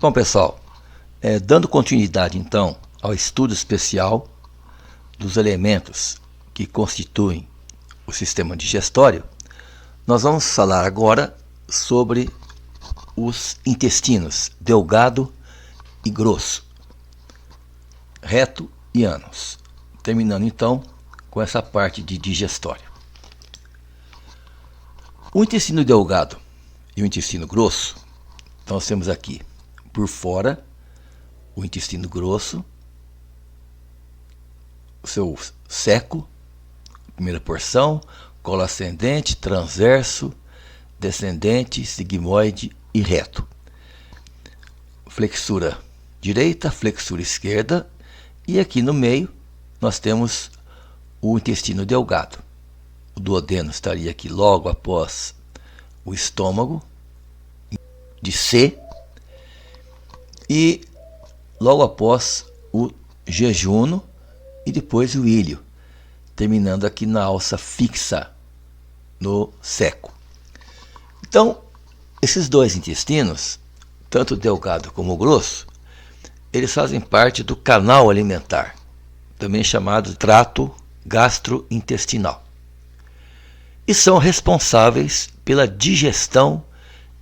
Bom, pessoal, dando continuidade então ao estudo especial dos elementos que constituem o sistema digestório, nós vamos falar agora sobre os intestinos delgado e grosso, reto e ânus, terminando então com essa parte de digestório. O intestino delgado e o intestino grosso, então nós temos aqui por fora o intestino grosso, o seu seco, primeira porção, colo ascendente, transverso, descendente, sigmoide e reto. Flexura direita, flexura esquerda, e aqui no meio nós temos o intestino delgado. O duodeno estaria aqui logo após o estômago, de C, e logo após o jejuno e depois o ilho, terminando aqui na alça fixa, no seco. Então, esses dois intestinos, tanto o delgado como o grosso, eles fazem parte do canal alimentar, também chamado trato gastrointestinal, e são responsáveis pela digestão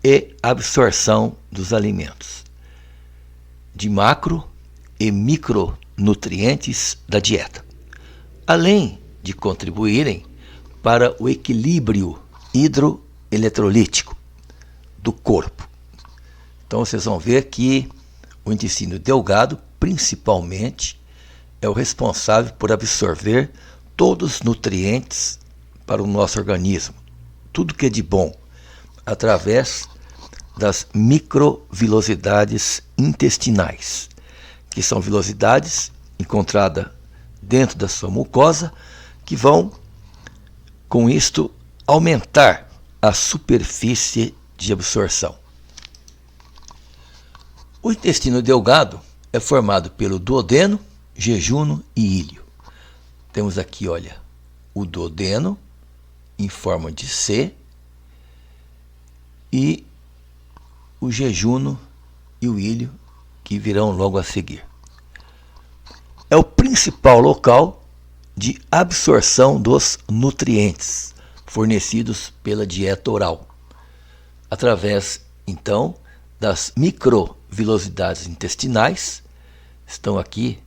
e absorção dos alimentos, de macro e micronutrientes da dieta, além de contribuírem para o equilíbrio hidroeletrolítico do corpo. Então vocês vão ver que o intestino delgado, principalmente, é o responsável por absorver todos os nutrientes para o nosso organismo, tudo que é de bom, através das microvilosidades intestinais, que são vilosidades encontradas dentro da sua mucosa, que vão, com isto, aumentar a superfície de absorção. O intestino delgado é formado pelo duodeno, jejuno e ilho. Temos aqui, olha, o duodeno em forma de C e o jejuno e o ilho que virão logo a seguir. É o principal local de absorção dos nutrientes fornecidos pela dieta oral, através, então, das microvilosidades intestinais. Estão aqui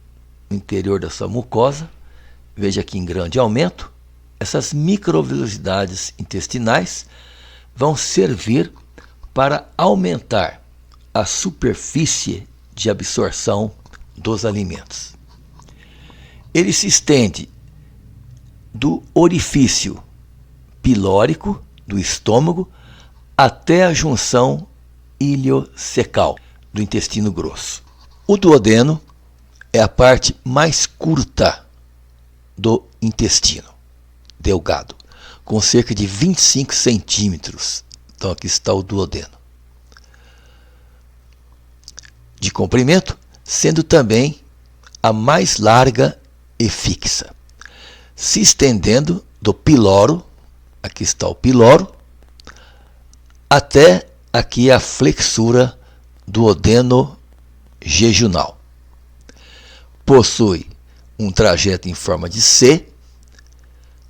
no interior da sua mucosa, veja aqui em grande aumento. Essas microvilosidades intestinais vão servir para aumentar a superfície de absorção dos alimentos. Ele se estende do orifício pilórico do estômago até a junção iliocecal do intestino grosso. O duodeno é a parte mais curta do intestino delgado, com cerca de 25 centímetros. Então aqui está o duodeno de comprimento, sendo também a mais larga e fixa, se estendendo do piloro, aqui está o piloro, até aqui a flexura duodeno-jejunal. Possui um trajeto em forma de C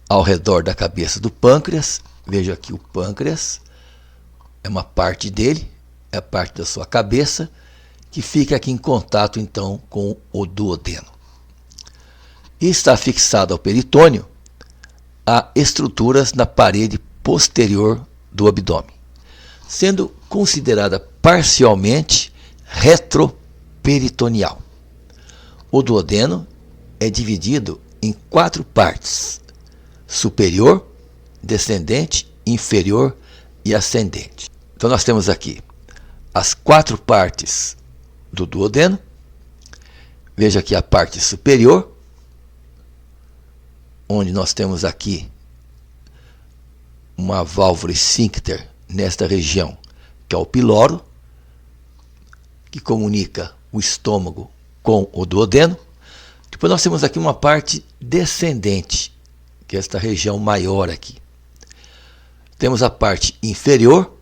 ao redor da cabeça do pâncreas. Veja aqui o pâncreas, é uma parte dele, é a parte da sua cabeça, que fica aqui em contato então com o duodeno. E está fixado ao peritônio a estruturas na parede posterior do abdômen, sendo considerada parcialmente retroperitoneal. O duodeno é dividido em 4 partes: superior, descendente, inferior e ascendente. Então nós temos aqui as 4 partes do duodeno. Veja aqui a parte superior, onde nós temos aqui uma válvula esfíncter nesta região, que é o piloro, que comunica o estômago com o duodeno. Depois nós temos aqui uma parte descendente, que é esta região maior aqui. Temos a parte inferior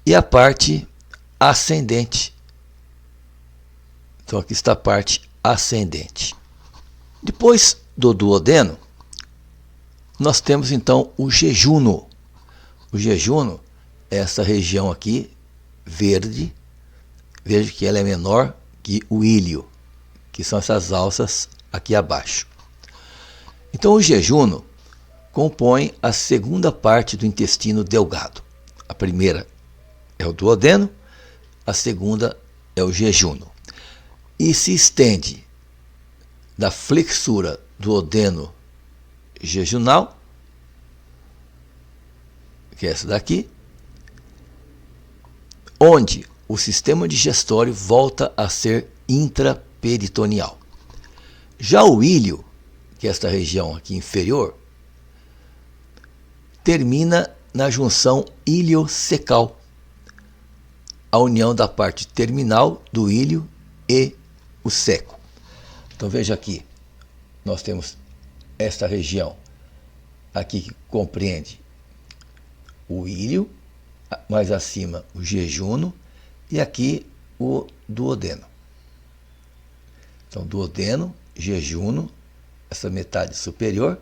e a parte ascendente. Então aqui está a parte ascendente. Depois do duodeno, nós temos então o jejuno. O jejuno é essa região aqui, verde. Veja que ela é menor que o íleo, que são essas alças aqui abaixo. Então o jejuno compõe a segunda parte do intestino delgado. A primeira é o duodeno, a segunda é o jejuno. E se estende da flexura duodeno jejunal, que é essa daqui, onde o sistema digestório volta a ser intraperitoneal. Já o íleo, que é esta região aqui inferior, termina na junção iliocecal, a união da parte terminal do íleo e o seco. Então veja aqui, nós temos esta região aqui que compreende o íleo, mais acima o jejuno e aqui o duodeno. Então duodeno, jejuno, essa metade superior,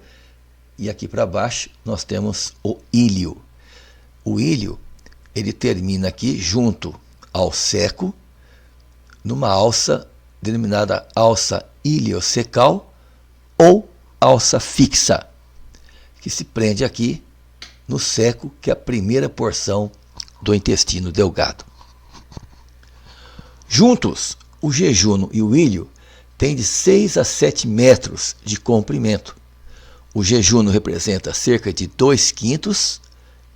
e aqui para baixo nós temos o íleo. O íleo, ele termina aqui junto ao seco, numa alça denominada alça iliocecal ou alça fixa, que se prende aqui no seco, que é a primeira porção do intestino delgado. Juntos, o jejuno e o íleo têm de 6 a 7 metros de comprimento. O jejuno representa cerca de 2/5,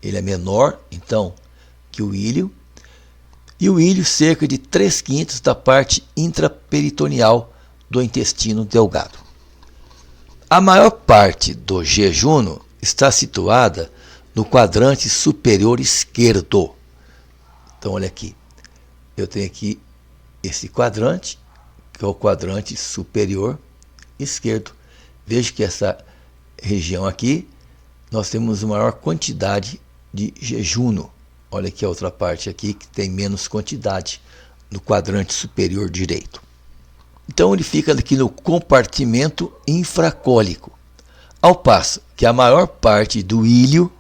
ele é menor, então, que o íleo, e o íleo cerca de 3/5 da parte intraperitoneal do intestino delgado. A maior parte do jejuno está situada no quadrante superior esquerdo. Então, olha aqui, eu tenho aqui esse quadrante, que é o quadrante superior esquerdo. Veja que essa região aqui, nós temos uma maior quantidade de jejuno. Olha aqui a outra parte aqui que tem menos quantidade no quadrante superior direito. Então ele fica aqui no compartimento infracólico, ao passo que a maior parte do íleo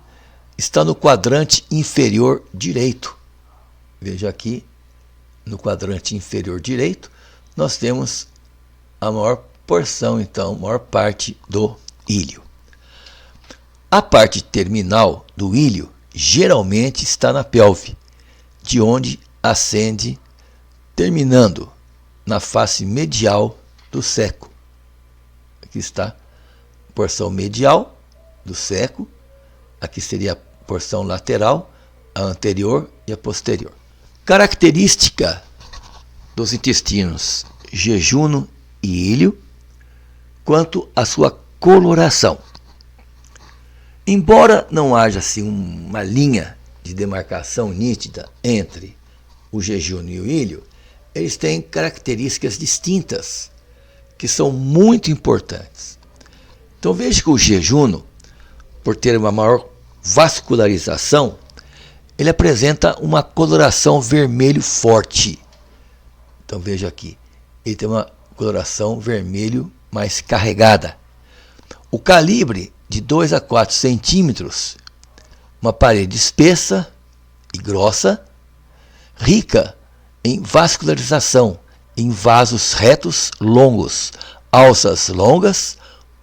está no quadrante inferior direito. Veja aqui, no quadrante inferior direito, nós temos a maior porção, então, a maior parte do íleo. A parte terminal do íleo geralmente está na pelve, de onde ascende, terminando na face medial do seco. Aqui está a porção medial do seco, aqui seria a porção lateral, a anterior e a posterior. Característica dos intestinos jejuno e íleo quanto à sua coloração. Embora não haja assim uma linha de demarcação nítida entre o jejuno e o íleo, eles têm características distintas que são muito importantes. Então veja que o jejuno, por ter uma maior vascularização, ele apresenta uma coloração vermelho forte. Então veja aqui, ele tem uma coloração vermelho mais carregada. O calibre de 2 a 4 centímetros, uma parede espessa e grossa, rica em vascularização, em vasos retos longos, alças longas,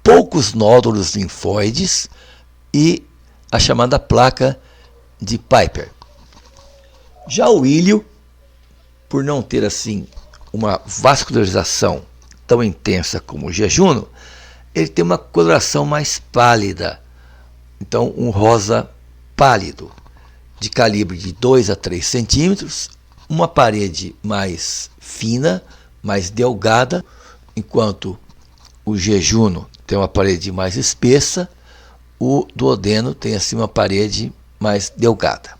poucos nódulos linfóides e a chamada placa de Piper. Já o íleo, por não ter assim uma vascularização tão intensa como o jejuno, ele tem uma coloração mais pálida, então um rosa pálido, de calibre de 2 a 3 centímetros, uma parede mais fina, mais delgada, enquanto o jejuno tem uma parede mais espessa, o duodeno tem assim uma parede mais delgada.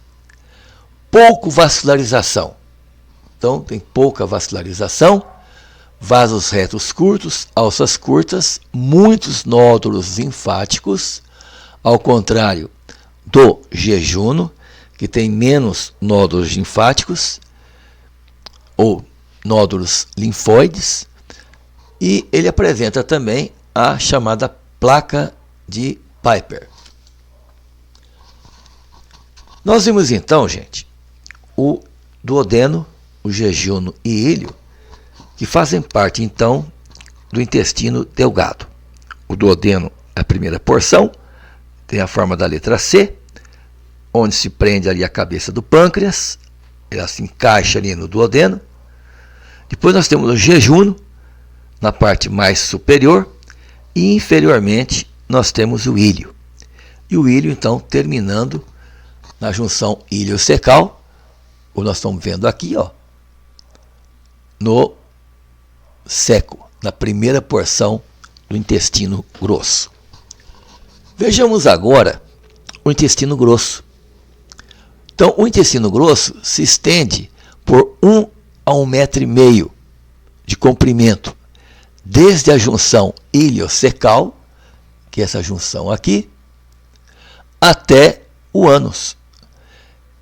Pouco vascularização, então tem pouca vascularização, vasos retos curtos, alças curtas, muitos nódulos linfáticos, ao contrário do jejuno, que tem menos nódulos linfáticos, ou nódulos linfóides, e ele apresenta também a chamada placa de Piper. Nós vimos então, gente, o duodeno, o jejunum e ilho, que fazem parte então do intestino delgado. O duodeno é a primeira porção, tem a forma da letra C, onde se prende ali a cabeça do pâncreas, ela se encaixa ali no duodeno. Depois nós temos o jejunum, na parte mais superior, e inferiormente nós temos o ilho. E o ilho, então, terminando na junção iliocecal, como nós estamos vendo aqui, ó, no seco, na primeira porção do intestino grosso. Vejamos agora o intestino grosso. Então, o intestino grosso se estende por 1 a 1,5 metros de comprimento, desde a junção iliocecal, que é essa junção aqui, até o ânus.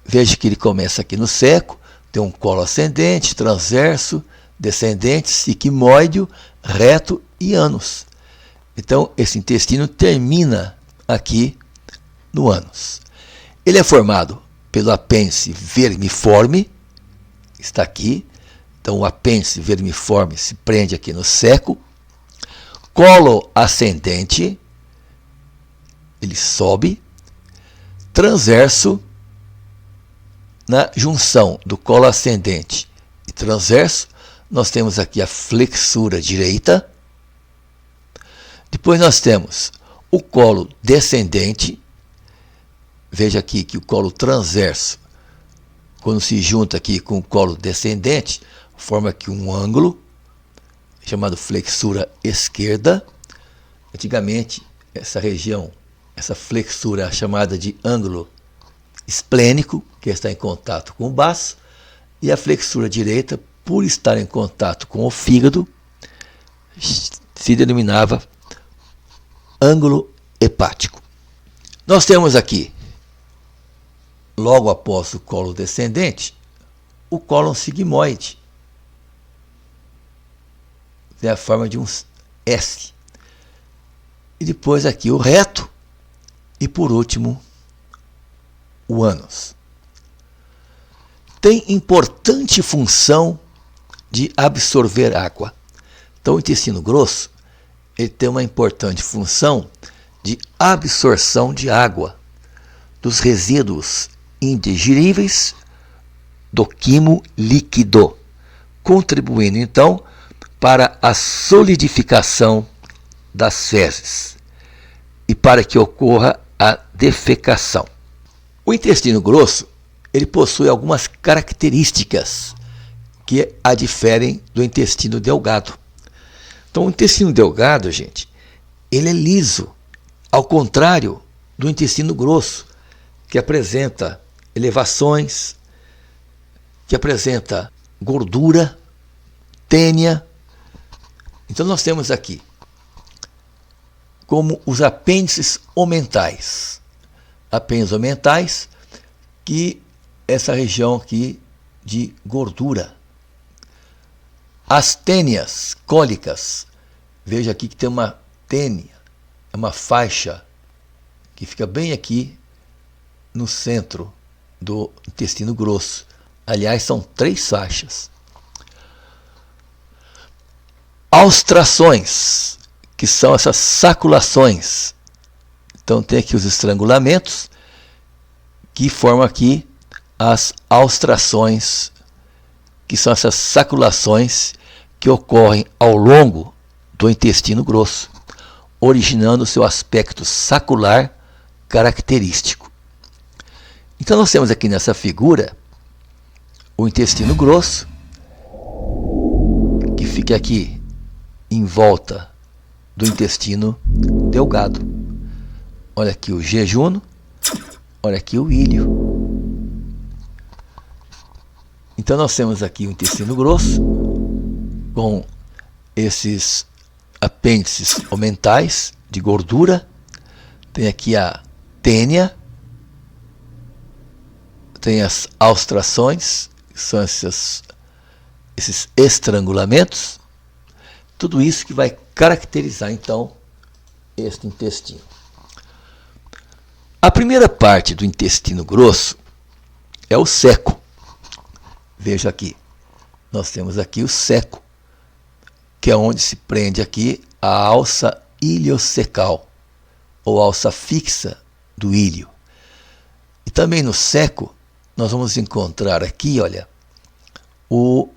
Veja que ele começa aqui no seco, tem um colo ascendente, transverso, descendente, sigmoide, reto e ânus. Então, esse intestino termina aqui no ânus. Ele é formado pelo apêndice vermiforme, está aqui. Então, o apêndice vermiforme se prende aqui no seco. Colo ascendente, ele sobe. Transverso, na junção do colo ascendente e transverso, nós temos aqui a flexura direita. Depois nós temos o colo descendente. Veja aqui que o colo transverso, quando se junta aqui com o colo descendente, forma aqui um ângulo, chamado flexura esquerda. Antigamente, essa região, essa flexura é chamada de ângulo esplênico, que está em contato com o baço, e a flexura direita, por estar em contato com o fígado, se denominava ângulo hepático. Nós temos aqui, logo após o colo descendente, o cólon sigmoide. Tem a forma de um S. E depois aqui o reto. E por último, o ânus. Tem importante função de absorver água. Então, o intestino grosso ele tem uma importante função de absorção de água dos resíduos indigeríveis do quimo líquido, contribuindo então para a solidificação das fezes e para que ocorra a defecação. O intestino grosso ele possui algumas características que a diferem do intestino delgado. Então, o intestino delgado, gente, ele é liso, ao contrário do intestino grosso, que apresenta elevações, que apresenta gordura, tênia. Então, nós temos aqui como os apêndices omentais. Apêndices omentais, que essa região aqui de gordura. As tênias cólicas, veja aqui que tem uma tênia, é uma faixa que fica bem aqui no centro do intestino grosso. Aliás, são 3 faixas. Austrações, que são essas saculações. Então tem aqui os estrangulamentos, que formam aqui as austrações, que são essas saculações que ocorrem ao longo do intestino grosso, originando seu aspecto sacular característico. Então nós temos aqui nessa figura o intestino grosso, que fica aqui em volta do intestino delgado. Olha aqui o jejunum, olha aqui o ilho. Então nós temos aqui o intestino grosso com esses apêndices omentais de gordura. Tem aqui a tênia, tem as austrações, que são essas esses estrangulamentos, tudo isso que vai caracterizar então este intestino. A primeira parte do intestino grosso é o ceco. Veja aqui, nós temos aqui o ceco, que é onde se prende aqui a alça iliocecal, ou alça fixa do ilho. E também no ceco, nós vamos encontrar aqui, olha, o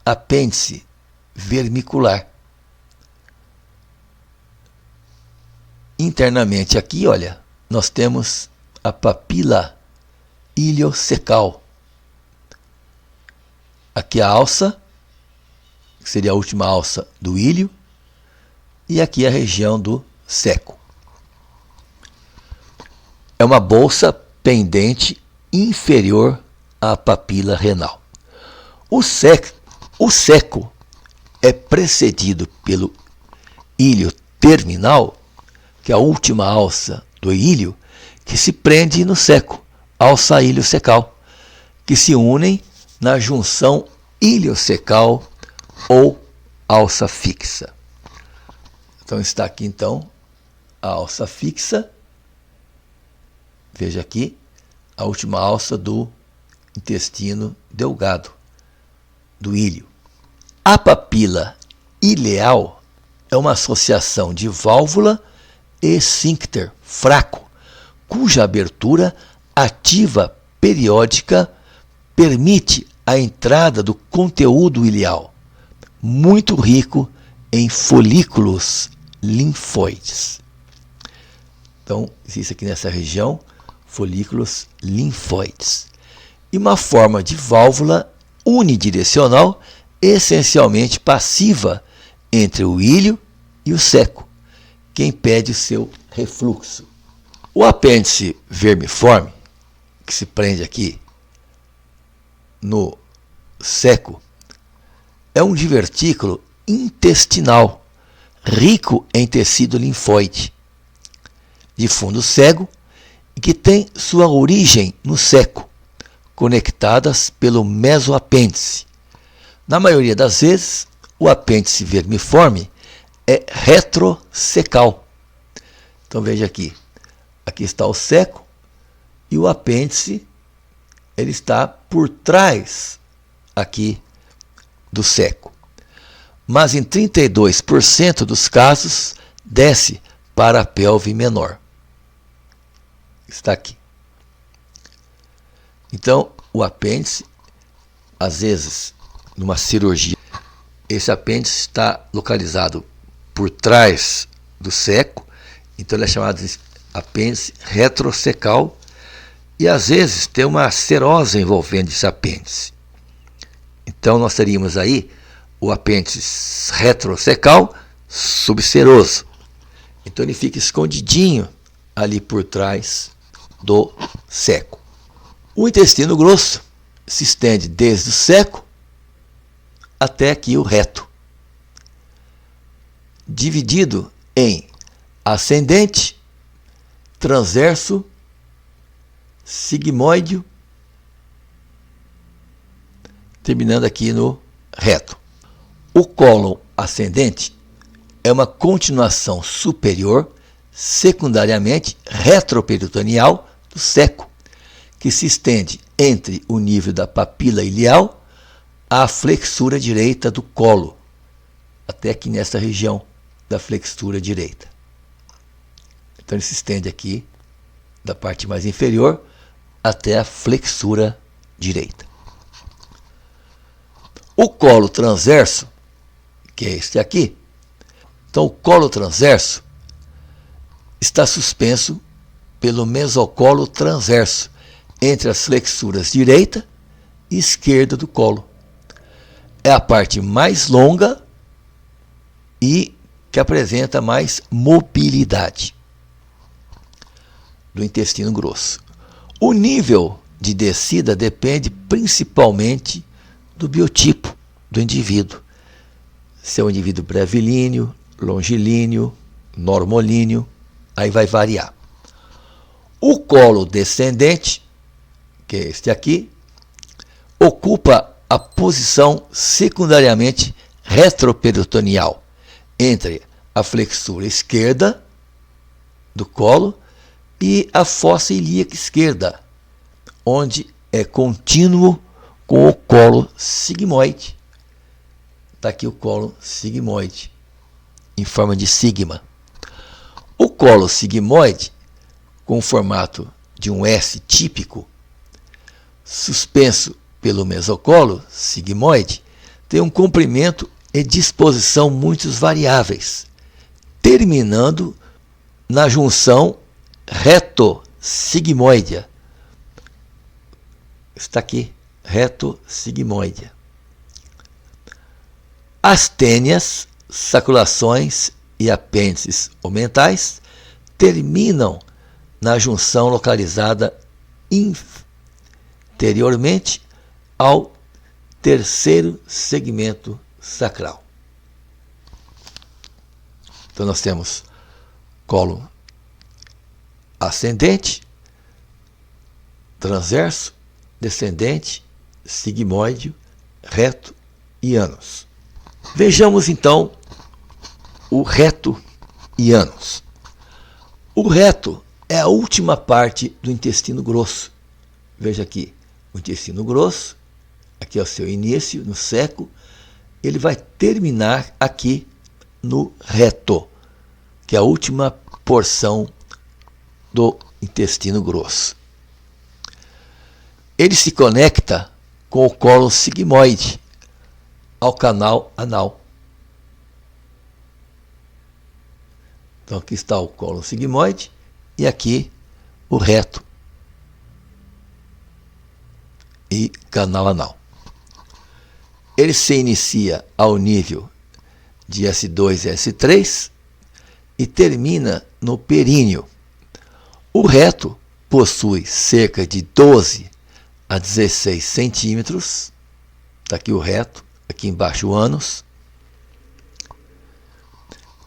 apêndice vermicular. Internamente aqui, olha, nós temos a papila iliocecal. Aqui a alça, que seria a última alça do ilho, e aqui a região do ceco. É uma bolsa pendente inferior à papila renal. O ceco é precedido pelo ilho terminal, que é a última alça do ilho, que se prende no ceco, alça iliocecal, que se unem na junção iliocecal ou alça fixa. Então está aqui então a alça fixa. Veja aqui a última alça do intestino delgado, do ilho. A papila ileal é uma associação de válvula e esfíncter fraco, cuja abertura ativa periódica permite a entrada do conteúdo ileal, muito rico em folículos linfóides. Então, existe aqui nessa região folículos linfóides. E uma forma de válvula unidirecional, essencialmente passiva, entre o ilho e o ceco, que impede o seu refluxo. O apêndice vermiforme, que se prende aqui no ceco, é um divertículo intestinal, rico em tecido linfóide, de fundo cego e que tem sua origem no ceco, conectadas pelo mesoapêndice. Na maioria das vezes, o apêndice vermiforme é retrocecal. Então veja aqui, aqui está o ceco e o apêndice ele está por trás aqui do ceco. Mas em 32% dos casos desce para a pelve menor. Está aqui. Então, o apêndice, às vezes, numa cirurgia, esse apêndice está localizado por trás do ceco, então ele é chamado de apêndice retrocecal, e às vezes tem uma serose envolvendo esse apêndice. Então nós teríamos aí o apêndice retrocecal subseroso. Então ele fica escondidinho ali por trás do ceco. O intestino grosso se estende desde o ceco até aqui o reto, dividido em ascendente, transverso, sigmoide, terminando aqui no reto. O cólon ascendente é uma continuação superior, secundariamente retroperitoneal do ceco, que se estende entre o nível da papila ileal à flexura direita do colo, até aqui nessa região da flexura direita. Então ele se estende aqui da parte mais inferior até a flexura direita. O colo transverso, que é este aqui, então o colo transverso está suspenso pelo mesocolo transverso entre as flexuras direita e esquerda do colo. É a parte mais longa e que apresenta mais mobilidade do intestino grosso. O nível de descida depende principalmente do biotipo do indivíduo. Se é um indivíduo brevilíneo, longilíneo, normolíneo, aí vai variar. O colo descendente, que é este aqui, ocupa a posição secundariamente retroperitoneal entre a flexura esquerda do colo e a fossa ilíaca esquerda, onde é contínuo com o colo sigmoide. Está aqui o colo sigmoide, em forma de sigma. O colo sigmoide, com o formato de um S típico, suspenso pelo mesocolo sigmoide, tem um comprimento e disposição muito variáveis, terminando na junção reto-sigmoidea. Está aqui, reto-sigmoidea. As tênias, saculações e apêndices omentais terminam na junção localizada interiormente ao terceiro segmento sacral. Então nós temos colo ascendente, transverso, descendente, sigmoide, reto e ânus. Vejamos então o reto e ânus. O reto é a última parte do intestino grosso. Veja aqui, o intestino grosso, aqui é o seu início, no seco, ele vai terminar aqui no reto, que é a última porção do intestino grosso. Ele se conecta com o colo sigmoide ao canal anal. Então aqui está o colo sigmoide e aqui o reto e canal anal. Ele se inicia ao nível de S2 e S3 e termina no períneo. O reto possui cerca de 12 a 16 centímetros. Está aqui o reto, aqui embaixo o ânus.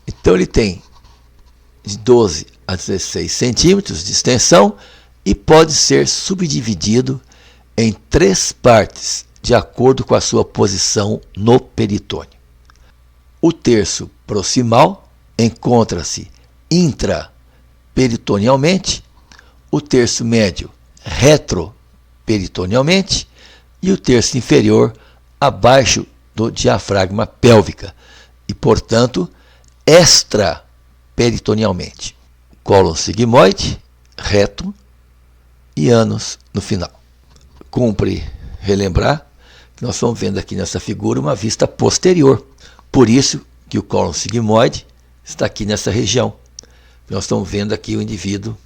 Então ele tem de 12 a 16 centímetros de extensão e pode ser subdividido em 3 partes, de acordo com a sua posição no peritônio. O terço proximal encontra-se intraperitonealmente, o terço médio retroperitonealmente e o terço inferior abaixo do diafragma pélvica e, portanto, extraperitonealmente. Cólon sigmoide, reto e ânus no final. Cumpre relembrar que nós estamos vendo aqui nessa figura uma vista posterior. Por isso que o cólon sigmoide está aqui nessa região. Nós estamos vendo aqui o indivíduo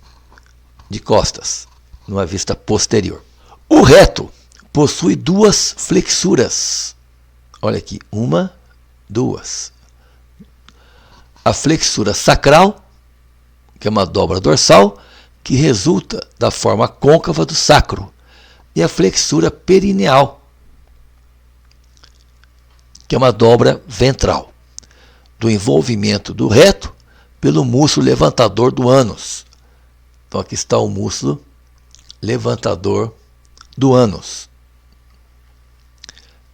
de costas, numa vista posterior. O reto possui 2 flexuras. Olha aqui, 1, 2. A flexura sacral, que é uma dobra dorsal, que resulta da forma côncava do sacro, e a flexura perineal, que é uma dobra ventral, do envolvimento do reto pelo músculo levantador do ânus. Então aqui está o músculo levantador do ânus.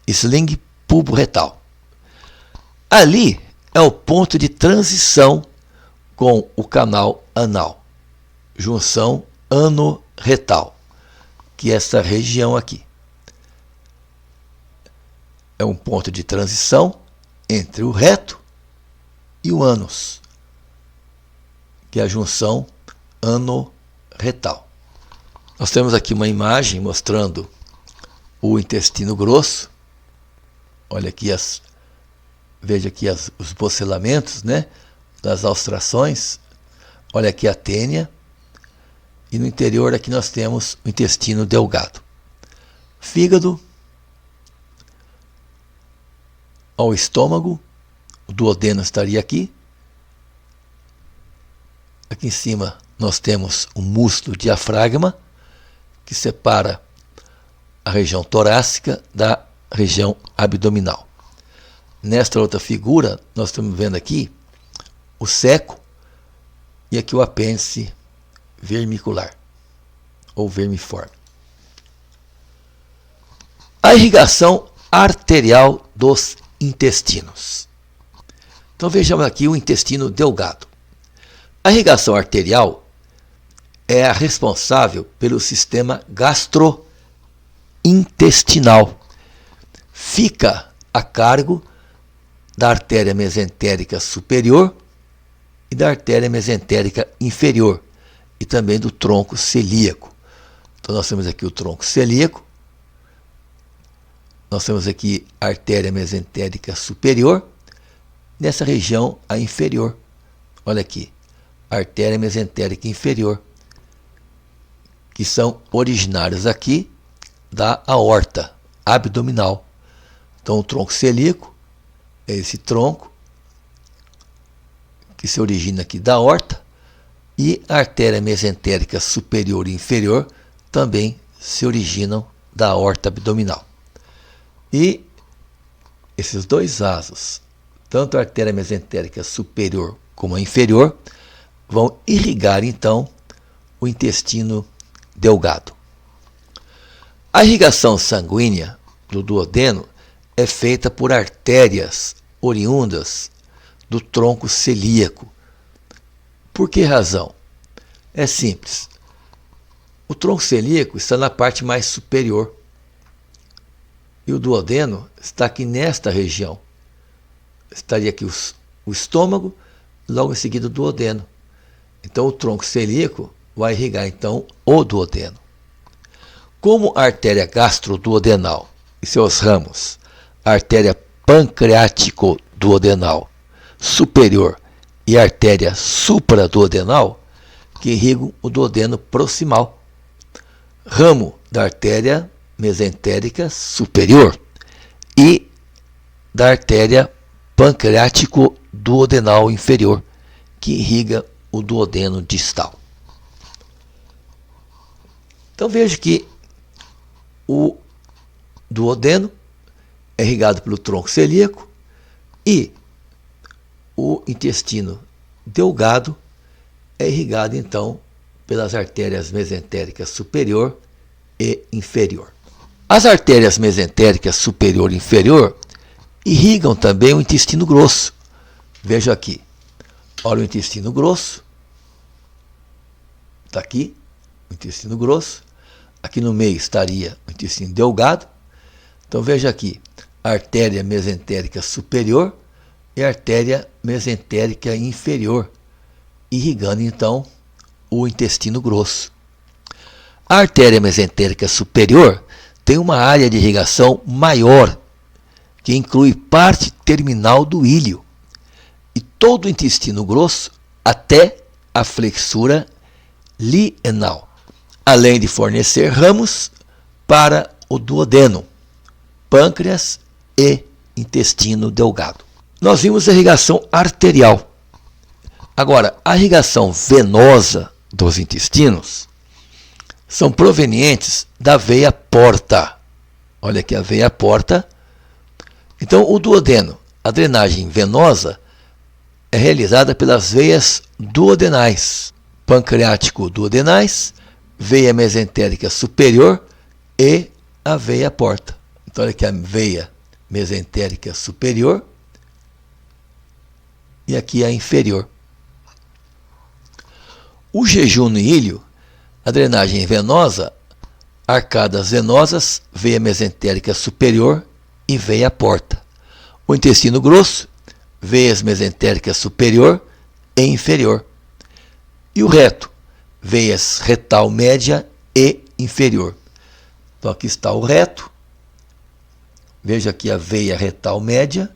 Sling pubo-retal. Ali é o ponto de transição com o canal anal, junção ano-retal, que é essa região aqui. É um ponto de transição entre o reto e o ânus, que é a junção ano-retal. Nós temos aqui uma imagem mostrando o intestino grosso. Olha aqui, veja aqui os bocelamentos, né, das austrações. Olha aqui a tênia. E no interior aqui nós temos o intestino delgado. Fígado, ao estômago, o duodeno estaria aqui. Aqui em cima nós temos o músculo diafragma, que separa a região torácica da região abdominal. Nesta outra figura, nós estamos vendo aqui o seco e aqui o apêndice vermicular ou vermiforme. A irrigação arterial dos intestinos. Então vejamos aqui o intestino delgado. A irrigação arterial é a responsável pelo sistema gastrointestinal. Fica a cargo da artéria mesentérica superior e da artéria mesentérica inferior, e também do tronco celíaco. Então nós temos aqui o tronco celíaco, nós temos aqui a artéria mesentérica superior, nessa região a inferior. Olha aqui, a artéria mesentérica inferior, que são originárias aqui da aorta abdominal. Então o tronco celíaco é esse tronco que se origina aqui da aorta, e a artéria mesentérica superior e inferior também se originam da aorta abdominal. E esses dois vasos, tanto a artéria mesentérica superior como a inferior, vão irrigar então o intestino delgado. A irrigação sanguínea do duodeno é feita por artérias oriundas do tronco celíaco. Por que razão? É simples. O tronco celíaco está na parte mais superior e o duodeno está aqui nesta região. Estaria aqui o estômago, logo em seguida o duodeno. Então o tronco celíaco vai irrigar então o duodeno. Como a artéria gastroduodenal e seus ramos, a artéria pancreático-duodenal superior e a artéria supraduodenal, que irrigam o duodeno proximal, ramo da artéria mesentérica superior e da artéria pancreático-duodenal inferior, que irriga o duodeno distal. Então veja que o duodeno é irrigado pelo tronco celíaco e o intestino delgado é irrigado então pelas artérias mesentéricas superior e inferior. As artérias mesentéricas superior e inferior irrigam também o intestino grosso. Veja aqui, olha o intestino grosso, está aqui o intestino grosso, aqui no meio estaria o intestino delgado. Então veja aqui, a artéria mesentérica superior e a artéria mesentérica inferior, irrigando então o intestino grosso. A artéria mesentérica superior tem uma área de irrigação maior, que inclui parte terminal do íleo e todo o intestino grosso até a flexura lienal, além de fornecer ramos para o duodeno, pâncreas e intestino delgado. Nós vimos a irrigação arterial. Agora, a irrigação venosa dos intestinos são provenientes da veia porta. Olha aqui a veia porta. Então, o duodeno, a drenagem venosa, é realizada pelas veias duodenais, pancreático-duodenais, veia mesentérica superior e a veia porta. Então, olha aqui a veia mesentérica superior e aqui a inferior. O jejum no íleo, a drenagem venosa, arcadas venosas, veia mesentérica superior e veia porta. O intestino grosso, veias mesentérica superior e inferior. E o reto, veias retal média e inferior. Então aqui está o reto. Veja aqui a veia retal média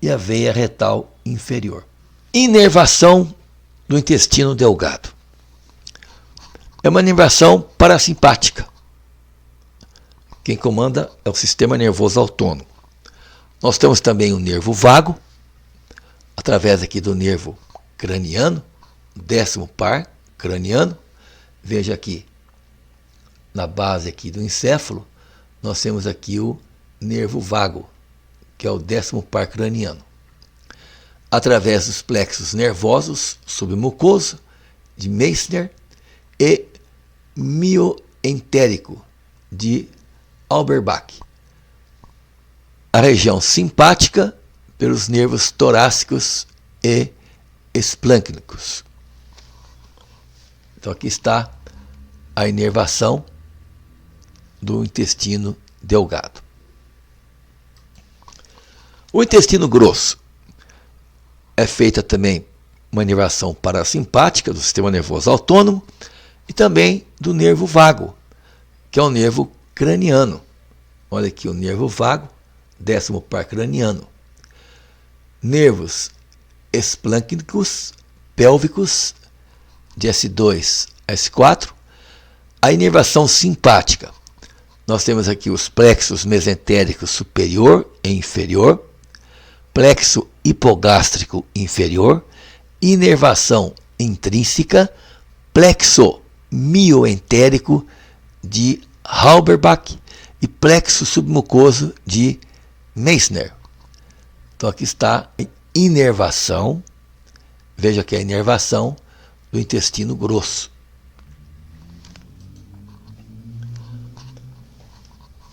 e a veia retal inferior. Inervação do intestino delgado. É uma inervação parasimpática. Quem comanda é o sistema nervoso autônomo. Nós temos também o nervo vago, através aqui do nervo craniano, 10º par craniano. Veja aqui, na base aqui do encéfalo, nós temos aqui o nervo vago, que é o 10º par craniano. Através dos plexos nervosos submucoso, de Meissner, e mioentérico, de Auerbach. a região simpática pelos nervos torácicos e esplâncnicos. Então aqui está a inervação do intestino delgado. O intestino grosso é feita também uma inervação parasimpática do sistema nervoso autônomo e também do nervo vago, que é o nervo craniano. Olha aqui o nervo vago, 10º par craniano. Nervos esplâncnicos, pélvicos, de S2 a S4. A inervação simpática. Nós temos aqui os plexos mesentéricos superior e inferior, plexo hipogástrico inferior, inervação intrínseca, plexo mioentérico de Halberbach e plexo submucoso de Meissner. Então aqui está a inervação, veja que é a inervação do intestino grosso.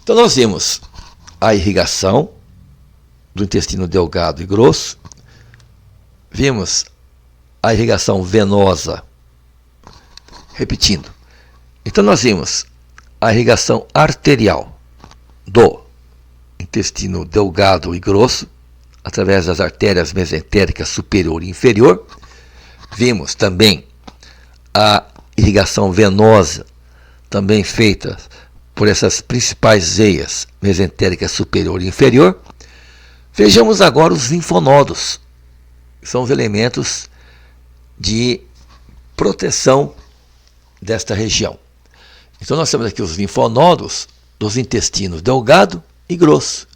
Então nós vimos a irrigação do intestino delgado e grosso, vimos a irrigação venosa, repetindo. Então nós vimos a irrigação arterial do intestino delgado e grosso, através das artérias mesentéricas superior e inferior. Vimos também a irrigação venosa, também feita por essas principais veias mesentéricas superior e inferior. Vejamos agora os linfonodos, que são os elementos de proteção desta região. Então nós temos aqui os linfonodos dos intestinos delgado e grosso.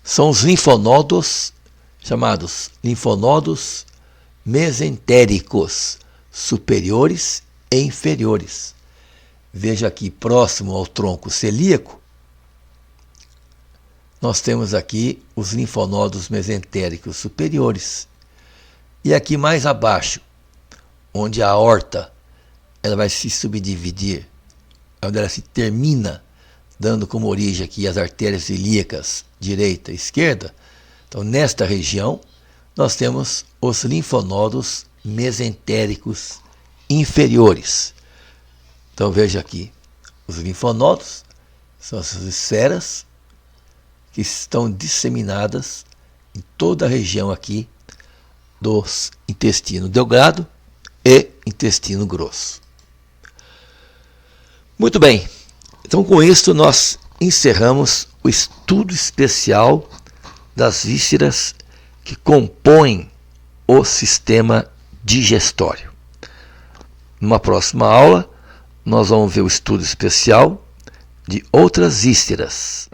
São os linfonodos chamados linfonodos mesentéricos superiores e inferiores. Veja aqui próximo ao tronco celíaco, nós temos aqui os linfonodos mesentéricos superiores. E aqui mais abaixo, onde a aorta ela vai se subdividir, onde ela se termina, dando como origem aqui as artérias ilíacas direita e esquerda. Então, nesta região, nós temos os linfonodos mesentéricos inferiores. Então, veja aqui, os linfonodos são essas esferas que estão disseminadas em toda a região aqui dos intestino delgado e intestino grosso. Muito bem, então com isso nós encerramos o estudo especial das vísceras que compõem o sistema digestório. Numa próxima aula, nós vamos ver o estudo especial de outras vísceras.